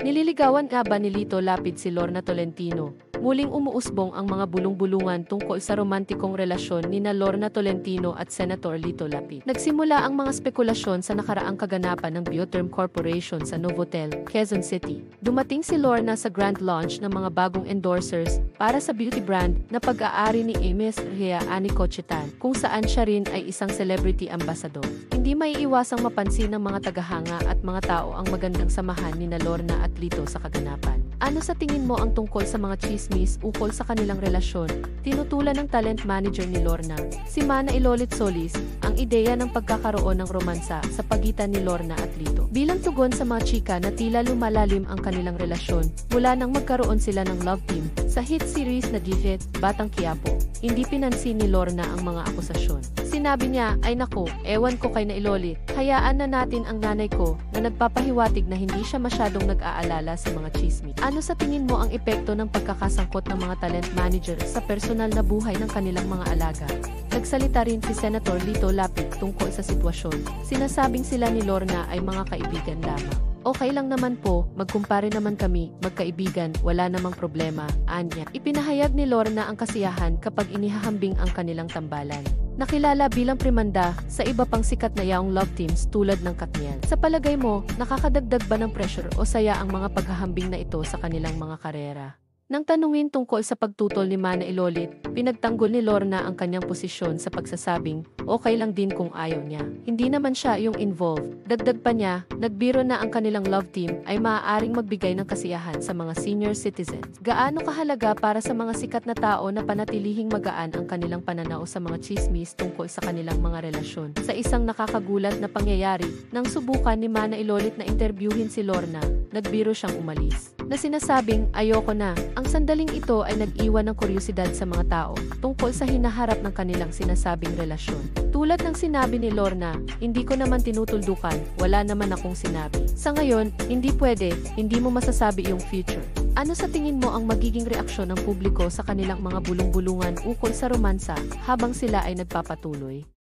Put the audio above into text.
Nililigawan nga ba ni Lito Lapid si Lorna Tolentino? Muling umuusbong ang mga bulong-bulungan tungkol sa romantikong relasyon ni na Lorna Tolentino at Senator Lito Lapid. Nagsimula ang mga spekulasyon sa nakaraang kaganapan ng Bioterm Corporation sa Novotel, Quezon City. Dumating si Lorna sa grand launch ng mga bagong endorsers para sa beauty brand na pag-aari ni Ms. Rhea Annie Cochetan, kung saan siya rin ay isang celebrity ambassador. Hindi maiiwasang mapansin ng mga tagahanga at mga tao ang magandang samahan ni na Lorna at Lito sa kaganapan. Ano sa tingin mo ang tungkol sa mga chismis ukol sa kanilang relasyon? Tinutulan ng talent manager ni Lorna, si Mana Ilolit Solis, ang ideya ng pagkakaroon ng romansa sa pagitan ni Lorna at Lito. Bilang tugon sa mga chika na tila lumalalim ang kanilang relasyon, mula nang magkaroon sila ng love team sa hit series na Digit, Batang Quiapo, hindi pinansin ni Lorna ang mga akusasyon. Sinabi niya, ay naku, ewan ko kay na Ilolit, hayaan na natin ang nanay ko na nagpapahiwatig na hindi siya masyadong nag-aalala sa mga chismis. Ano sa tingin mo ang epekto ng pagkakasangkot ng mga talent manager sa personal na buhay ng kanilang mga alaga? Nagsalita rin si Senator Lito Lapid tungkol sa sitwasyon. Sinasabing sila ni Lorna ay mga kaibigan lamang. Okay lang naman po, magkumpare naman kami, magkaibigan, wala namang problema, anya. Ipinahayag ni Lorna ang kasiyahan kapag inihahambing ang kanilang tambalan. Nakilala bilang primanda sa iba pang sikat na yaong love teams tulad ng Katniel. Sa palagay mo, nakakadagdag ba ng pressure o saya ang mga paghahambing na ito sa kanilang mga karera? Nang tanungin tungkol sa pagtutol ni Mana Ilolit, pinagtanggol ni Lorna ang kanyang posisyon sa pagsasabing, okay lang din kung ayaw niya. Hindi naman siya yung involved. Dagdag pa niya, nagbiro na ang kanilang love team ay maaaring magbigay ng kasiyahan sa mga senior citizens. Gaano kahalaga para sa mga sikat na tao na panatilihing magaan ang kanilang pananaw sa mga chismis tungkol sa kanilang mga relasyon? Sa isang nakakagulat na pangyayari, nang subukan ni Mana Ilolit na interviewin si Lorna, nagbiro siyang umalis. Na sinasabing, ayoko na. Ang sandaling ito ay nag-iwan ng kuryosidad sa mga tao tungkol sa hinaharap ng kanilang sinasabing relasyon. Tulad ng sinabi ni Lorna, hindi ko naman tinutuldukan, wala naman akong sinabi. Sa ngayon, hindi pwede, hindi mo masasabi yung future. Ano sa tingin mo ang magiging reaksyon ng publiko sa kanilang mga bulong-bulungan ukol sa romansa habang sila ay nagpapatuloy?